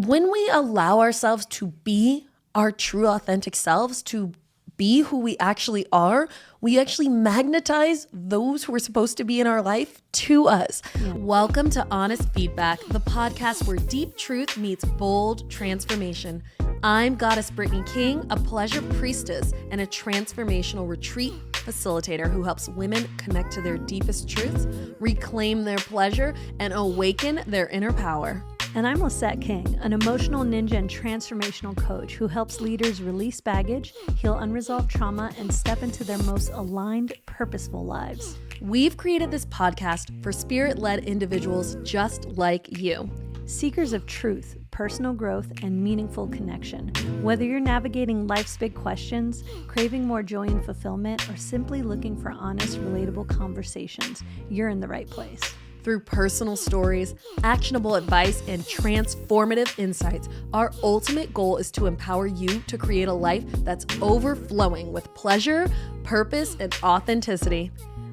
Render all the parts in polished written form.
when we allow ourselves to be our true authentic selves, to be who we actually are, we actually magnetize those who are supposed to be in our life to us. Yeah. Welcome to Honest Feedback, the podcast where deep truth meets bold transformation. I'm Goddess Brittney King, a pleasure priestess and a transformational retreat facilitator who helps women connect to their deepest truths, reclaim their pleasure, and awaken their inner power. And I'm Lisset King, an emotional ninja and transformational coach who helps leaders release baggage, heal unresolved trauma, and step into their most aligned, purposeful lives. We've created this podcast for spirit-led individuals just like you. Seekers of truth, personal growth, and meaningful connection. Whether you're navigating life's big questions, craving more joy and fulfillment, or simply looking for honest, relatable conversations, you're in the right place. Through personal stories, actionable advice, and transformative insights, our ultimate goal is to empower you to create a life that's overflowing with pleasure, purpose, and authenticity.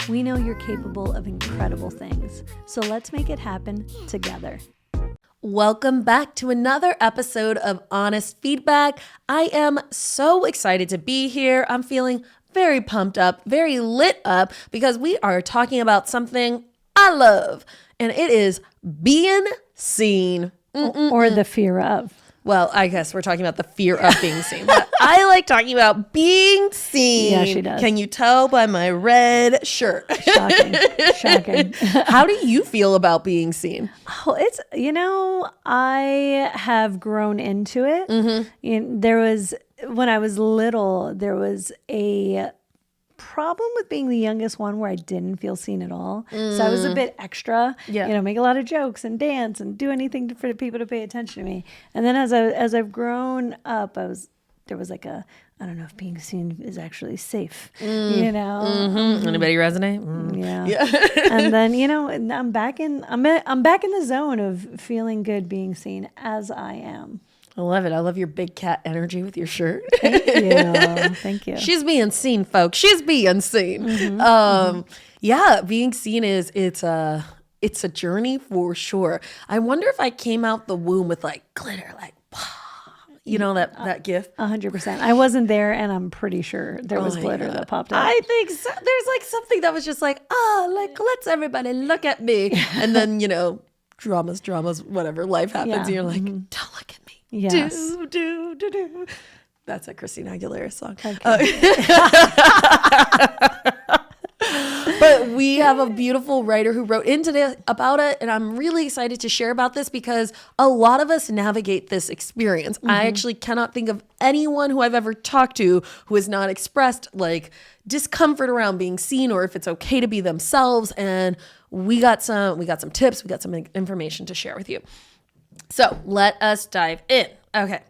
We know you're capable of incredible things, so let's make it happen together. Welcome back to another episode of Honest Feedback. I am so excited to be here. I'm feeling very pumped up, very lit up, because we are talking about something I love, and it is being seen. Or the fear of. Well, I guess we're talking about the fear of being seen, but I like talking about being seen. Yeah, she does. Can you tell by my red shirt? Shocking. How do you feel about being seen? Oh, I have grown into it. Mm-hmm. When I was little, there was a problem with being the youngest one where I didn't feel seen at all. So I was a bit extra, make a lot of jokes and dance and do anything for people to pay attention to me. And then as I've grown up, there was like I don't know if being seen is actually safe, Mm-hmm. Anybody resonate? Yeah. And then, I'm back in the zone of feeling good being seen as I am. I love it. I love your big cat energy with your shirt. Thank you. She's being seen, folks. She's being seen. Mm-hmm. Yeah, being seen it's a journey for sure. I wonder if I came out the womb with like glitter, like that gif. 100%. I wasn't there, and I'm pretty sure there was glitter that popped up. I think so. There's like something that was just like, let's everybody look at me, and then dramas, whatever life happens, and you're like, don't look at me. Yes. Do. That's a Christina Aguilera song. Okay. But we have a beautiful writer who wrote in today about it, and I'm really excited to share about this because a lot of us navigate this experience. Mm-hmm. I actually cannot think of anyone who I've ever talked to who has not expressed like discomfort around being seen or if it's okay to be themselves. And we got some tips, we got some information to share with you. So let us dive in. Okay.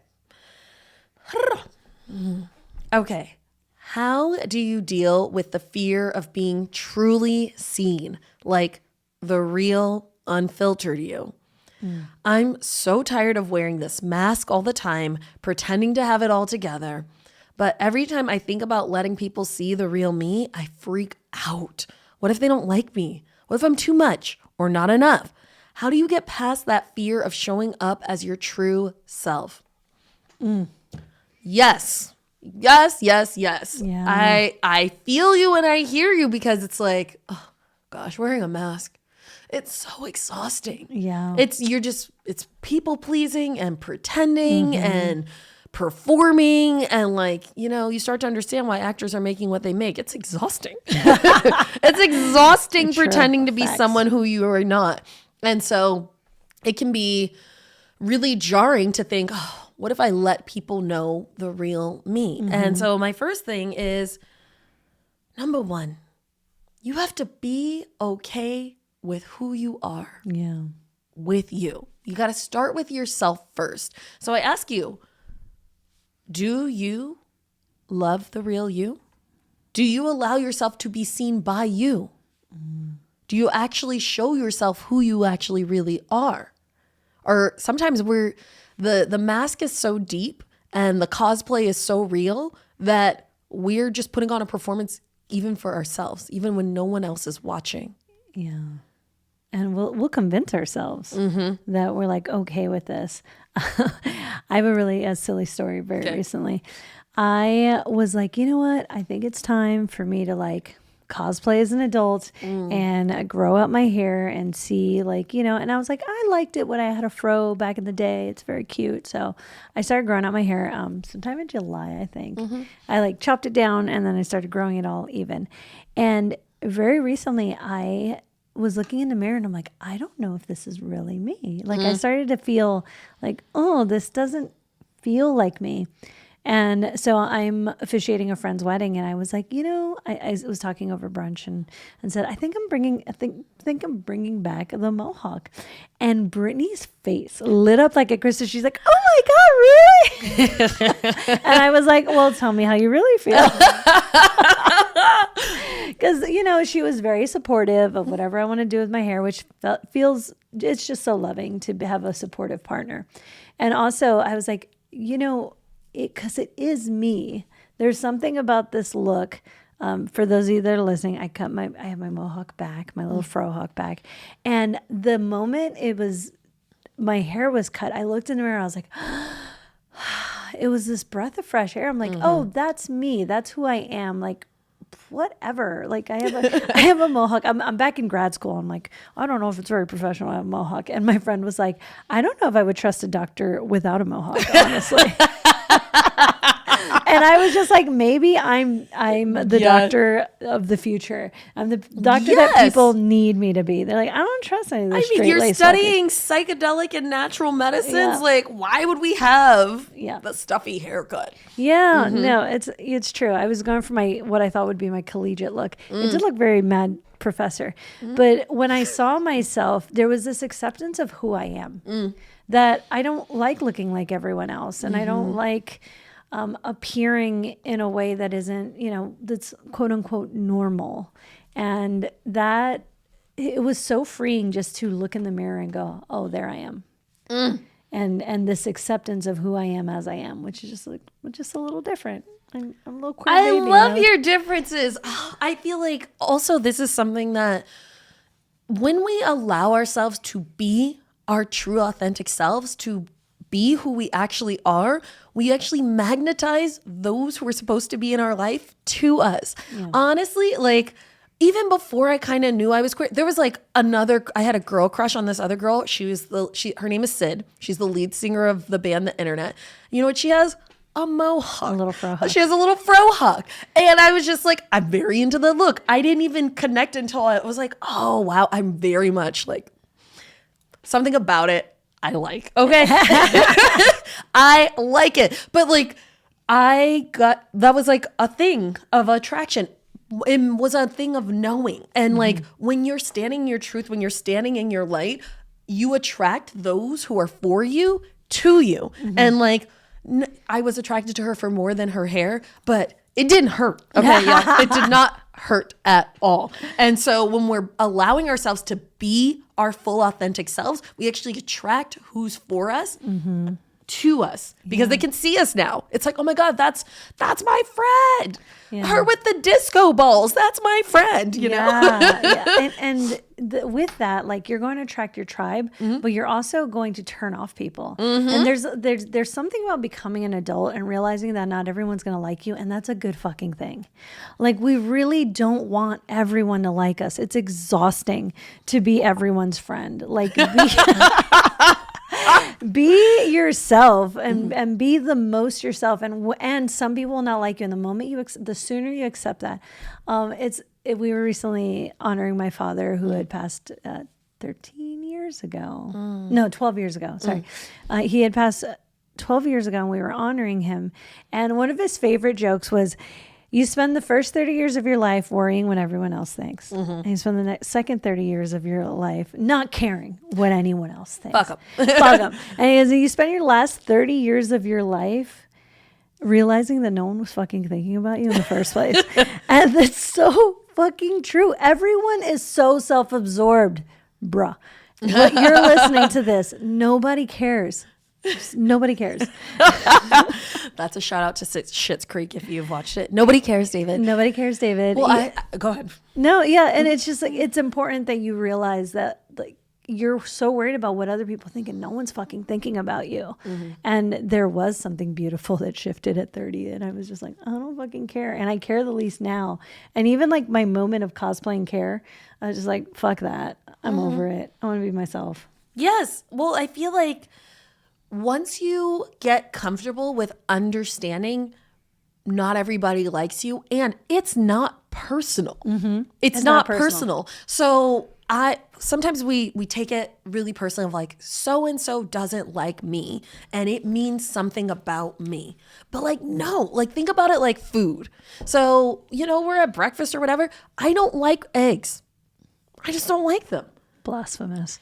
How do you deal with the fear of being truly seen, like the real, unfiltered you? I'm so tired of wearing this mask all the time, pretending to have it all together. But every time I think about letting people see the real me, I freak out. What if they don't like me? What if I'm too much or not enough? How do you get past that fear of showing up as your true self? Yes. Yeah. I feel you and I hear you because it's like, oh gosh, wearing a mask. It's so exhausting. Yeah. It's people pleasing and pretending and performing and you start to understand why actors are making what they make. It's exhausting. It's exhausting pretending to be someone who you are not. And so it can be really jarring to think, oh, what if I let people know the real me? Mm-hmm. And so my first thing is, number one, you have to be okay with who you are. Yeah. With you. You got to start with yourself first. So I ask you, do you love the real you? Do you allow yourself to be seen by you? Do you actually show yourself who you actually really are? Or sometimes the mask is so deep and the cosplay is so real that we're just putting on a performance even for ourselves, even when no one else is watching. Yeah. and we'll convince ourselves that we're like okay with this. I have a really silly story very recently. I was like, you know what? I think it's time for me to like cosplay as an adult and grow out my hair and see like, you know, and I was like, I liked it when I had a fro back in the day. It's very cute. So I started growing out my hair sometime in July, I think. I like chopped it down and then I started growing it all even. And very recently I was looking in the mirror and I'm like, I don't know if this is really me. Like I started to feel like, oh, this doesn't feel like me. And so I'm officiating a friend's wedding, and I was like, you know, I was talking over brunch and said, I think I'm bringing back the mohawk. And Brittany's face lit up like a crystal. She's like, oh my God, really? And I was like, well, tell me how you really feel. Because, you know, she was very supportive of whatever I want to do with my hair, which feels, it's just so loving to have a supportive partner. And also I was like, you know, because it is me. There's something about this look. For those of you that are listening, I have my mohawk back, my little fro hawk back. And the moment my hair was cut, I looked in the mirror, I was like, it was this breath of fresh air. I'm like, oh, that's me. That's who I am. Like, whatever. Like I have a mohawk. I'm back in grad school. I'm like, I don't know if it's very professional. I have a mohawk. And my friend was like, I don't know if I would trust a doctor without a mohawk, honestly. And I was just like, maybe I'm the doctor of the future. I'm the doctor that people need me to be. They're like, I don't trust any of this. I mean, you're studying psychedelic and natural medicines. Yeah. Like, why would we have the stuffy haircut? Yeah, no, it's true. I was going for what I thought would be my collegiate look. It did look very mad professor. But when I saw myself, there was this acceptance of who I am. That I don't like looking like everyone else, and I don't like appearing in a way that isn't, you know, that's quote unquote normal. And that it was so freeing just to look in the mirror and go, oh, there I am. And this acceptance of who I am as I am, which is just a little different. I'm a little queer baby. I love your differences. I feel like also this is something that when we allow ourselves to be our true authentic selves, to be who we actually are, we actually magnetize those who are supposed to be in our life to us. Yeah. Honestly, like even before I kind of knew I was queer, there was like I had a girl crush on this other girl. Her name is Sid. She's the lead singer of the band The Internet. You know what she has? A mohawk. A little fro hawk. She has a little fro hawk. And I was just like, I'm very into the look. I didn't even connect until I was like, oh wow, I'm very much like something about it I like. Okay. I like it. But like that was like a thing of attraction. It was a thing of knowing. And like when you're standing in your truth, when you're standing in your light, you attract those who are for you to you. And like I was attracted to her for more than her hair, but it didn't hurt. Okay. Yeah. It did not hurt at all. And so when we're allowing ourselves to be our full authentic selves, we actually attract who's for us to us because they can see us now. It's like, oh my God, that's my friend. Yeah. Her with the disco balls. That's my friend, you know? And with that, like you're going to attract your tribe, but you're also going to turn off people. And there's something about becoming an adult and realizing that not everyone's going to like you. And that's a good fucking thing. Like we really don't want everyone to like us. It's exhausting to be everyone's friend. Like be yourself and be the most yourself. And some people will not like you. And the moment the sooner you accept that, we were recently honoring my father who had passed 13 years ago. No, 12 years ago. Sorry. He had passed 12 years ago and we were honoring him. And one of his favorite jokes was, you spend the first 30 years of your life worrying what everyone else thinks. And you spend the second 30 years of your life not caring what anyone else thinks. Fuck them. And you spend your last 30 years of your life realizing that no one was fucking thinking about you in the first place. And that's so fucking true. Everyone is so self-absorbed, bruh. But you're listening to this. Nobody cares. Nobody cares. That's a shout out to Schitt's Creek if you've watched it. Nobody cares, David. Nobody cares, David. Well, go ahead. No, yeah, and it's just like it's important that you realize that you're so worried about what other people think and no one's fucking thinking about you. And there was something beautiful that shifted at 30 and I was just like, I don't fucking care. And I care the least now. And even like my moment of cosplaying care, I was just like, fuck that. I'm over it. I want to be myself. Yes. Well, I feel like once you get comfortable with understanding not everybody likes you and it's not personal. It's not personal. So sometimes we take it really personally of like, so-and-so doesn't like me and it means something about me. But like, no, like think about it like food. So, we're at breakfast or whatever. I don't like eggs. I just don't like them. Blasphemous.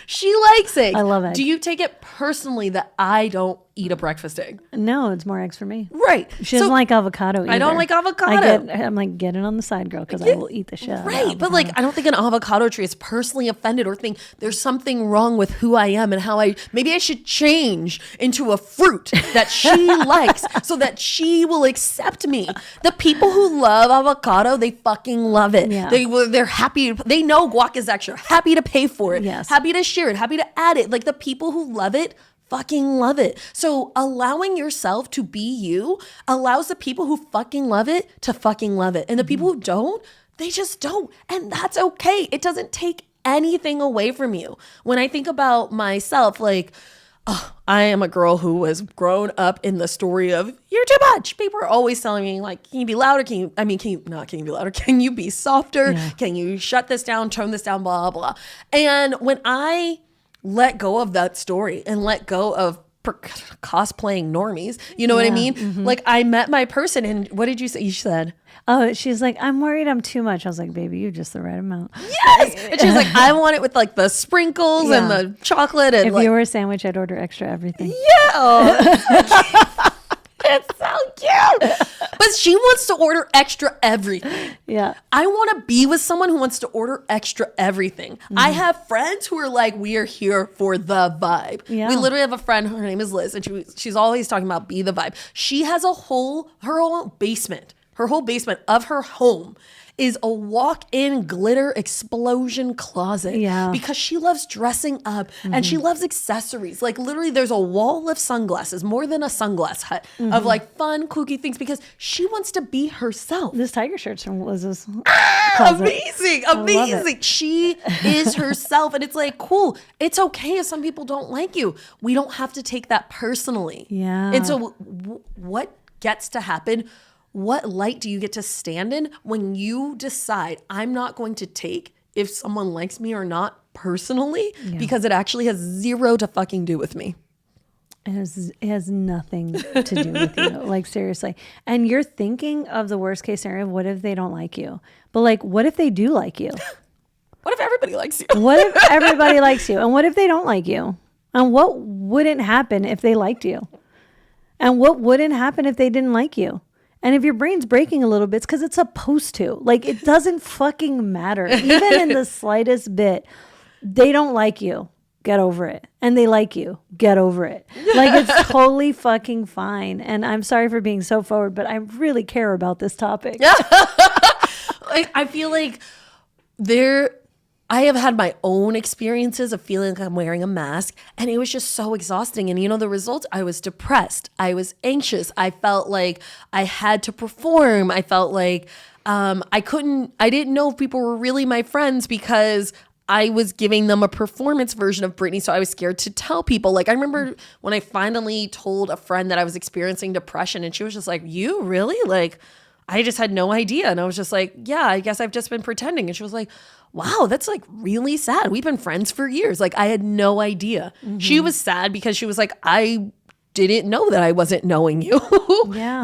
She likes eggs. I love eggs. Do you take it personally that I don't eat a breakfast egg? No, it's more eggs for me. Right. She doesn't like avocado either. I don't like avocado. I'm like, get it on the side, girl, because I will eat the shit out of Right. avocado. But like, I don't think an avocado tree is personally offended or think there's something wrong with who I am and how maybe I should change into a fruit that she likes so that she will accept me. The people who love avocado, they fucking love it. Yeah. They're happy. They know guac is extra. Happy to pay for it. Yes. Happy to share it. Happy to add it. Like the people who love it fucking love it. So allowing yourself to be you allows the people who fucking love it to fucking love it. And the people who don't, they just don't. And that's okay. It doesn't take anything away from you. When I think about myself, like, I am a girl who was grown up in the story of you're too much. People are always telling me like, can you be louder? Can you be louder? Can you be softer? Yeah. Can you shut this down, tone this down, blah, blah. And when I let go of that story and let go of cosplaying normies, you know what I mean? Like I met my person and what did you say? You said, oh, she's like, I'm worried I'm too much. I was like, baby, you're just the right amount. yes. And she was like, I want it with like the sprinkles and the chocolate. And if you were a sandwich, I'd order extra everything. yeah. It's so cute. But she wants to order extra everything. Yeah. I want to be with someone who wants to order extra everything. I have friends who are like, we are here for the vibe. Yeah. We literally have a friend, her name is Liz, and she's always talking about be the vibe. She has her whole basement. Her whole basement of her home is a walk-in glitter explosion closet. Yeah. Because she loves dressing up and she loves accessories. Like literally there's a wall of sunglasses, more than a sunglass hut, of like fun, kooky things because she wants to be herself. This tiger shirt's from Liz's closet. Amazing. She is herself. And it's like, cool. It's okay if some people don't like you. We don't have to take that personally. Yeah. And so what gets to happen? What light do you get to stand in when you decide I'm not going to take if someone likes me or not personally because it actually has zero to fucking do with me. It has nothing to do with you. Like seriously. And you're thinking of the worst case scenario. What if they don't like you? But like, what if they do like you? What if everybody likes you? What if everybody likes you? And what if they don't like you? And what wouldn't happen if they liked you? And what wouldn't happen if they didn't like you? And if your brain's breaking a little bit, it's because it's supposed to. Like, it doesn't fucking matter. Even in the slightest bit, they don't like you. Get over it. And they like you. Get over it. Like, it's totally fucking fine. And I'm sorry for being so forward, but I really care about this topic. I feel like I have had my own experiences of feeling like I'm wearing a mask and it was just so exhausting. And the result, I was depressed. I was anxious. I felt like I had to perform. I felt like I didn't know if people were really my friends because I was giving them a performance version of Brittney. So I was scared to tell people. Like I remember when I finally told a friend that I was experiencing depression and she was just like, you really? Like, I just had no idea. And I was just like, yeah, I guess I've just been pretending. And she was like, wow, that's like really sad. We've been friends for years. Like I had no idea. She was sad because she was like, I didn't know that I wasn't knowing you. Yeah.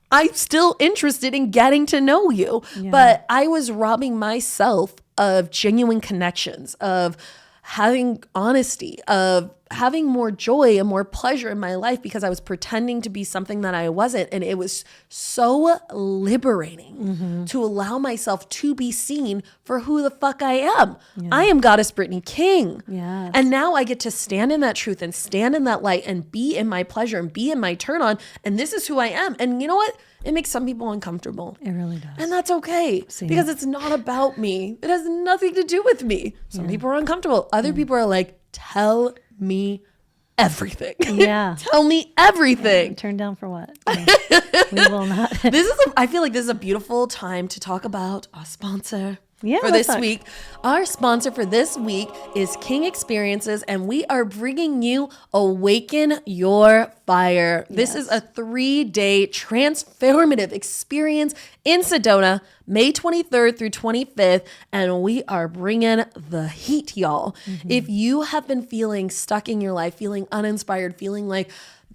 I'm still interested in getting to know you. Yeah. But I was robbing myself of genuine connections, of having honesty, of having more joy and more pleasure in my life because I was pretending to be something that I wasn't. And it was so liberating to allow myself to be seen for who the fuck I am. Yeah. I am Goddess Brittney King. Yes. And now I get to stand in that truth and stand in that light and be in my pleasure and be in my turn on. And this is who I am. And you know what? It makes some people uncomfortable. It really does. And that's okay because it's not about me. It has nothing to do with me. Some people are uncomfortable. Other people are like, tell me everything. Yeah. Tell me everything. Yeah. Turn down for what? We will not. I feel like this is a beautiful time to talk about our sponsor. Yeah, for this week. Our sponsor for this week is King Experiences, and we are bringing you Awaken Your Fire. This is a 3-day transformative experience in Sedona, May 23rd through 25th, and we are bringing the heat, y'all. If you have been feeling stuck in your life, feeling uninspired, feeling like,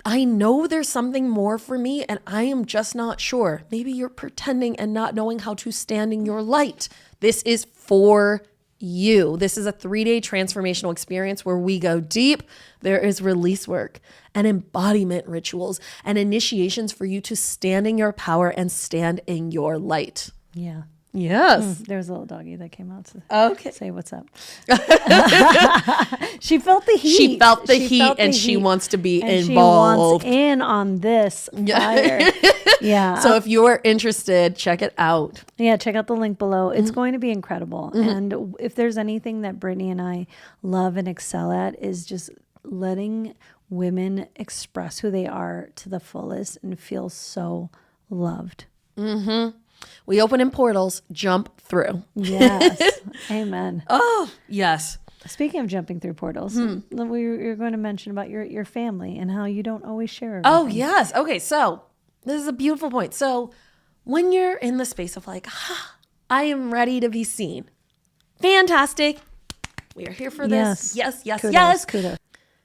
I know there's something more for me and I am just not sure. Maybe you're pretending and not knowing how to stand in your light. This is for you. This is a 3-day transformational experience where we go deep. There is release work and embodiment rituals and initiations for you to stand in your power and stand in your light. Yeah. Yes. There's a little doggy that came out to say what's up. She felt the heat. She felt the heat and she wants to be involved. She wants in on this fire. Yeah. So if you're interested, check it out. Yeah, check out the link below. It's going to be incredible. And if there's anything that Brittney and I love and excel at is just letting women express who they are to the fullest and feel so loved. We open in portals, jump through. Yes. Amen. Oh, yes. Speaking of jumping through portals, you're going to mention about your family and how you don't always share everything. Oh, yes. Okay, so this is a beautiful point. So when you're in the space of like, I am ready to be seen. Fantastic. We are here for this. Yes. Kudos.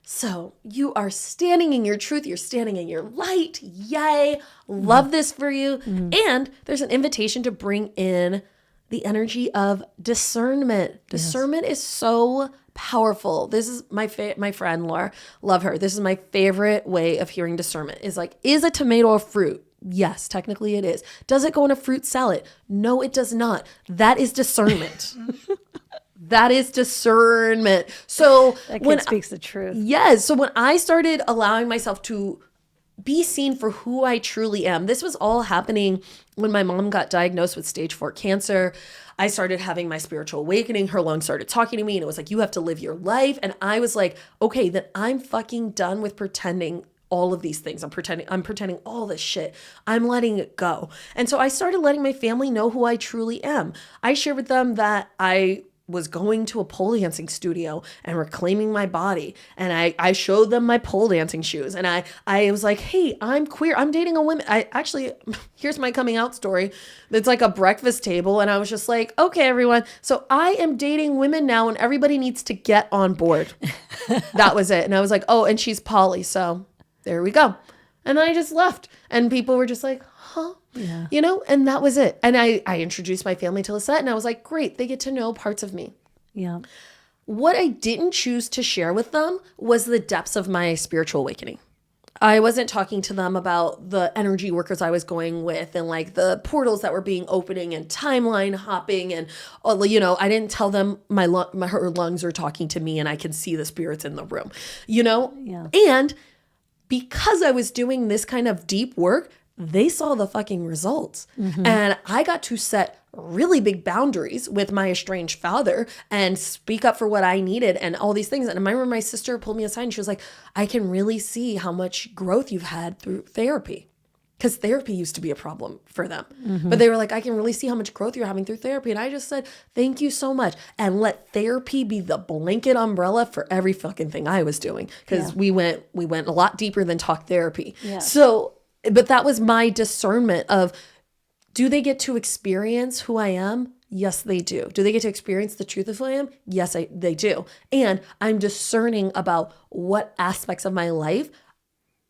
So you are standing in your truth. You're standing in your light. Yay. Love this for you. And there's an invitation to bring in the energy of discernment. Discernment is so powerful. This is my friend Laura. Love her. This is my favorite way of hearing discernment is like, is a tomato a fruit? Yes, technically it is. Does it go in a fruit salad? No, it does not. That is discernment. That is discernment. So that kid speaks the truth. Yes. So when I started allowing myself to be seen for who I truly am, this was all happening when my mom got diagnosed with stage 4 cancer. I started having my spiritual awakening. Her lungs started talking to me and it was like, you have to live your life. And I was like, okay, then I'm fucking done with pretending all of these things. I'm pretending all this shit. I'm letting it go. And so I started letting my family know who I truly am. I shared with them that I was going to a pole dancing studio and reclaiming my body. And I showed them my pole dancing shoes. And I was like, hey, I'm queer. I'm dating a woman. Here's my coming out story. It's like a breakfast table. And I was just like, okay, everyone. So I am dating women now and everybody needs to get on board. That was it. And I was like, oh, and she's poly. So there we go. And then I just left. And people were just like, huh? Yeah. You know, and that was it. And I introduced my family to Lisset and I was like, great, they get to know parts of me. Yeah. What I didn't choose to share with them was the depths of my spiritual awakening. I wasn't talking to them about the energy workers I was going with and like the portals that were being opening and timeline hopping. And, you know, I didn't tell them her lungs are talking to me and I can see the spirits in the room, you know? Yeah. And because I was doing this kind of deep work, they saw the fucking results. And I got to set really big boundaries with my estranged father and speak up for what I needed and all these things. And I remember my sister pulled me aside and she was like, I can really see how much growth you've had through therapy. Because therapy used to be a problem for them. But they were like, I can really see how much growth you're having through therapy. And I just said, thank you so much. And let therapy be the blanket umbrella for every fucking thing I was doing. Because we went a lot deeper than talk therapy. Yeah. So, but that was my discernment of, do they get to experience who I am? Yes, they do. Do they get to experience the truth of who I am? Yes, they do. And I'm discerning about what aspects of my life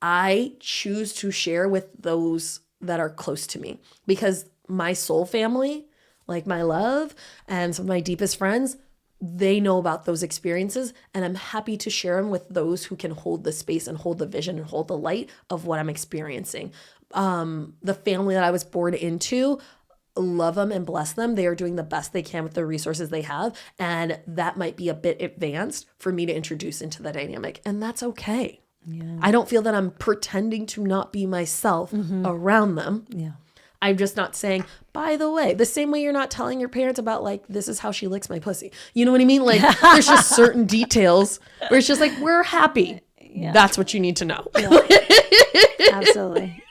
I choose to share with those that are close to me. Because my soul family, like my love and some of my deepest friends, they know about those experiences, and I'm happy to share them with those who can hold the space and hold the vision and hold the light of what I'm experiencing. The family that I was born into, love them and bless them. They are doing the best they can with the resources they have. And that might be a bit advanced for me to introduce into the dynamic. And that's okay. Yeah. I don't feel that I'm pretending to not be myself around them. Yeah. I'm just not saying, by the way, the same way you're not telling your parents about like, this is how she licks my pussy. You know what I mean? Like there's just certain details where it's just like, we're happy. Yeah. That's what you need to know. Yeah. Absolutely.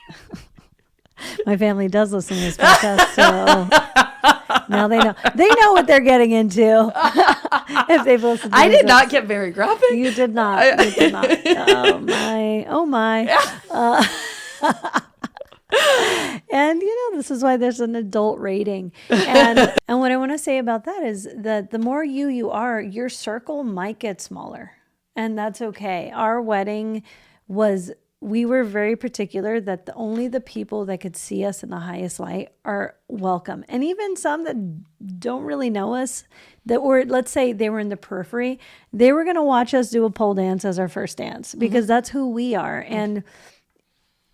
My family does listen to this podcast, so now they know. They know what they're getting into. If they've listened to I did not get very graphic. You did not. You did not. Oh my. Oh my. And this is why there's an adult rating. And what I want to say about that is that the more you are, your circle might get smaller. And that's okay. Our wedding we were very particular that only the people that could see us in the highest light are welcome. And even some that don't really know us, that were, let's say they were in the periphery, they were going to watch us do a pole dance as our first dance because that's who we are. And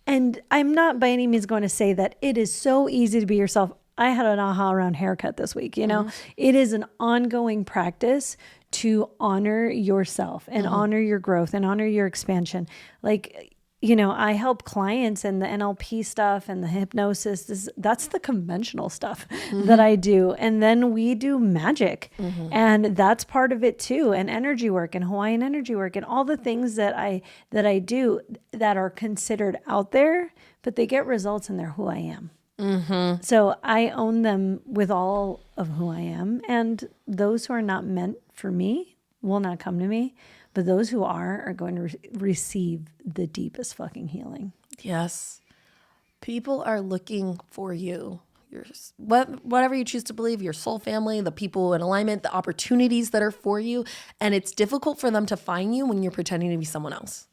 I'm not by any means going to say that it is so easy to be yourself. I had an aha around haircut this week. It is an ongoing practice to honor yourself and honor your growth and honor your expansion. Like, I help clients and the NLP stuff and the hypnosis. That's the conventional stuff that I do. And then we do magic and that's part of it too. And energy work and Hawaiian energy work and all the things that I do that are considered out there, but they get results and they're who I am. So I own them with all of who I am. And those who are not meant for me will not come to me. But those who are going to receive the deepest fucking healing. Yes. People are looking for you. Whatever you choose to believe, your soul family, the people in alignment, the opportunities that are for you. And it's difficult for them to find you when you're pretending to be someone else.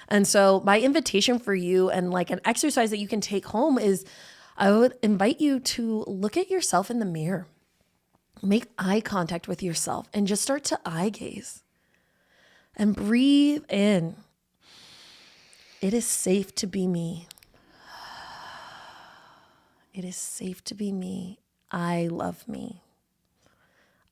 And so my invitation for you and like an exercise that you can take home is I would invite you to look at yourself in the mirror. Make eye contact with yourself and just start to eye gaze. And breathe in. It is safe to be me. It is safe to be me. I love me.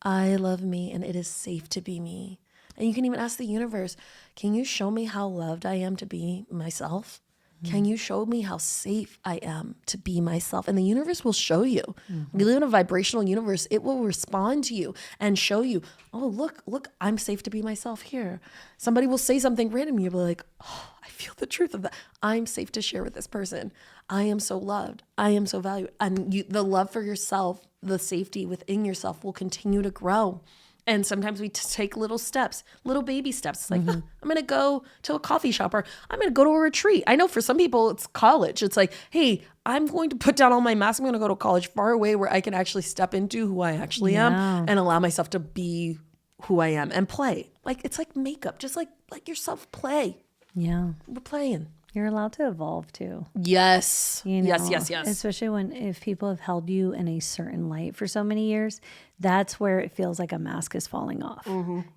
I love me, and it is safe to be me. And you can even ask the universe, can you show me how loved I am to be myself? Can you show me how safe I am to be myself? And the universe will show you. We live in a vibrational universe. It will respond to you and show you, oh, look, I'm safe to be myself here. Somebody will say something random. You'll be like, oh, I feel the truth of that. I'm safe to share with this person. I am so loved. I am so valued. And the love for yourself, the safety within yourself will continue to grow. And sometimes we take little steps, little baby steps. It's like, I'm going to go to a coffee shop or I'm going to go to a retreat. I know for some people it's college. It's like, hey, I'm going to put down all my masks. I'm going to go to college far away where I can actually step into who I actually am and allow myself to be who I am and play. Like, it's like makeup. Just like yourself play. Yeah. We're playing. You're allowed to evolve too. Yes. Yes. Especially if people have held you in a certain light for so many years, that's where it feels like a mask is falling off.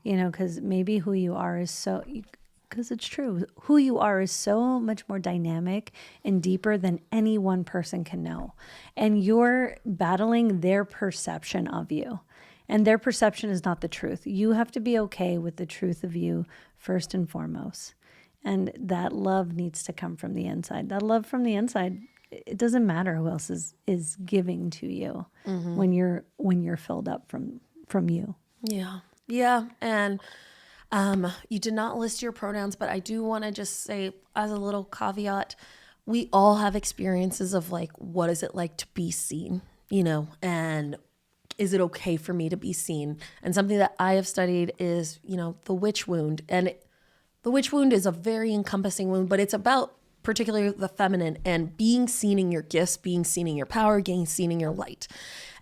Because maybe who you are is because it's true. Who you are is so much more dynamic and deeper than any one person can know. And you're battling their perception of you. And their perception is not the truth. You have to be okay with the truth of you first and foremost. And that love needs to come from the inside. That love from the inside, it doesn't matter who else is giving to you when you're filled up from you. Yeah. Yeah. And you did not list your pronouns, but I do want to just say as a little caveat, we all have experiences of like, what is it like to be seen, and is it okay for me to be seen? And something that I have studied is, the witch wound. And the witch wound is a very encompassing wound, but it's about particularly the feminine and being seen in your gifts, being seen in your power, being seen in your light.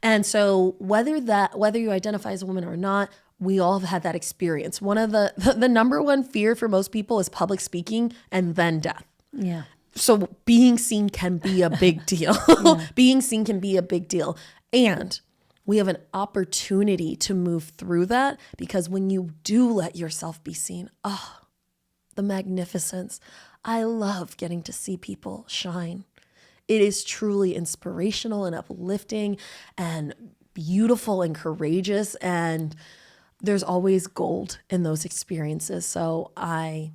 And so whether you identify as a woman or not, we all have had that experience. One of the number one fear for most people is public speaking and then death. Yeah. So being seen can be a big deal. Being seen can be a big deal. And We have an opportunity to move through that, because when you do let yourself be seen, the magnificence. I love getting to see people shine. It is truly inspirational and uplifting and beautiful and courageous. And there's always gold in those experiences. So I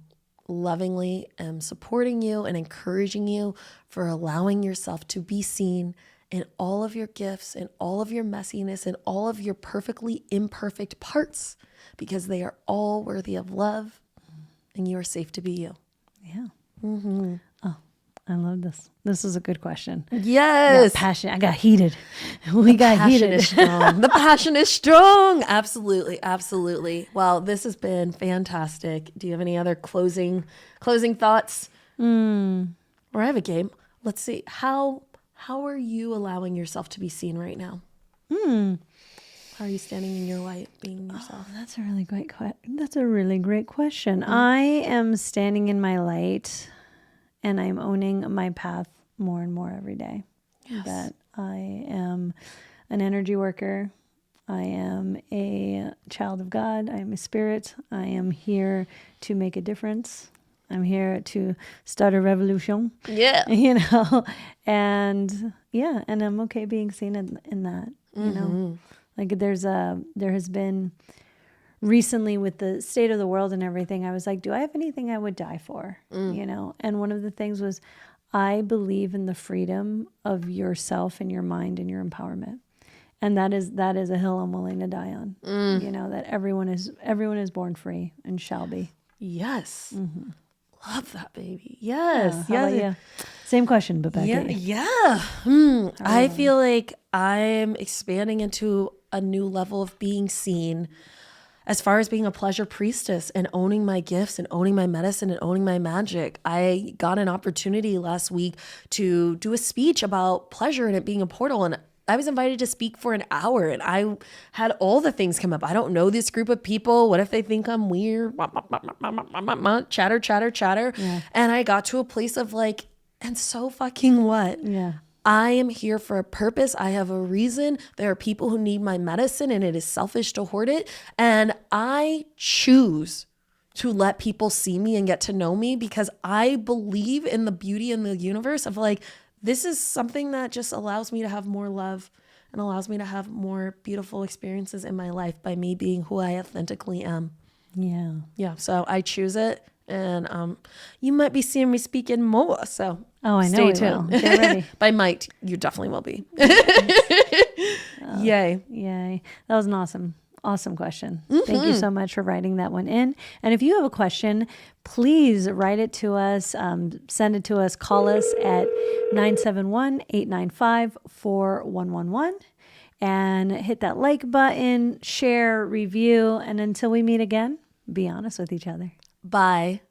lovingly am supporting you and encouraging you for allowing yourself to be seen in all of your gifts, in all of your messiness, in all of your perfectly imperfect parts, because they are all worthy of love and you are safe to be you. Yeah. Mm-hmm. Oh, I love this. This is a good question. Yes. Passion. I got heated. We got heated. Is strong. The passion is strong. Absolutely. Absolutely. Well, this has been fantastic. Do you have any other closing thoughts? Or I have a game. Let's see. How are you allowing yourself to be seen right now? How are you standing in your light, being yourself? Oh, that's a really great question. I am standing in my light, and I'm owning my path more and more every day. Yes. That I am an energy worker. I am a child of God. I am a spirit. I am here to make a difference. I'm here to start a revolution. Yeah. And I'm okay being seen in that, Like there has been recently with the state of the world and everything, I was like, do I have anything I would die for? And one of the things was, I believe in the freedom of yourself and your mind and your empowerment. And that is a hill I'm willing to die on. That everyone is born free and shall be. Yes. Mm-hmm. Love that, baby. Yes. Yeah. Same question, but back at you. Yeah. I feel like I'm expanding into a new level of being seen as far as being a pleasure priestess and owning my gifts and owning my medicine and owning my magic. I got an opportunity last week to do a speech about pleasure and it being a portal, and I was invited to speak for an hour, and I had all the things come up. I don't know this group of people. What if they think I'm weird? Chatter. Yeah. And I got to a place of like, and so fucking what? Yeah. I am here for a purpose. I have a reason. There are people who need my medicine, and it is selfish to hoard it. And I choose to let people see me and get to know me, because I believe in the beauty in the universe of like, this is something that just allows me to have more love and allows me to have more beautiful experiences in my life by me being who I authentically am. Yeah. Yeah. So I choose it. And you might be seeing me speaking more. So I know stay tuned. Get ready. By might, you definitely will be. Yay. That was an awesome question. Mm-hmm. Thank you so much for writing that one in. And if you have a question, please write it to us, send it to us, call us at 971-895-4111 and hit that like button, share, review. And until we meet again, be honest with each other. Bye.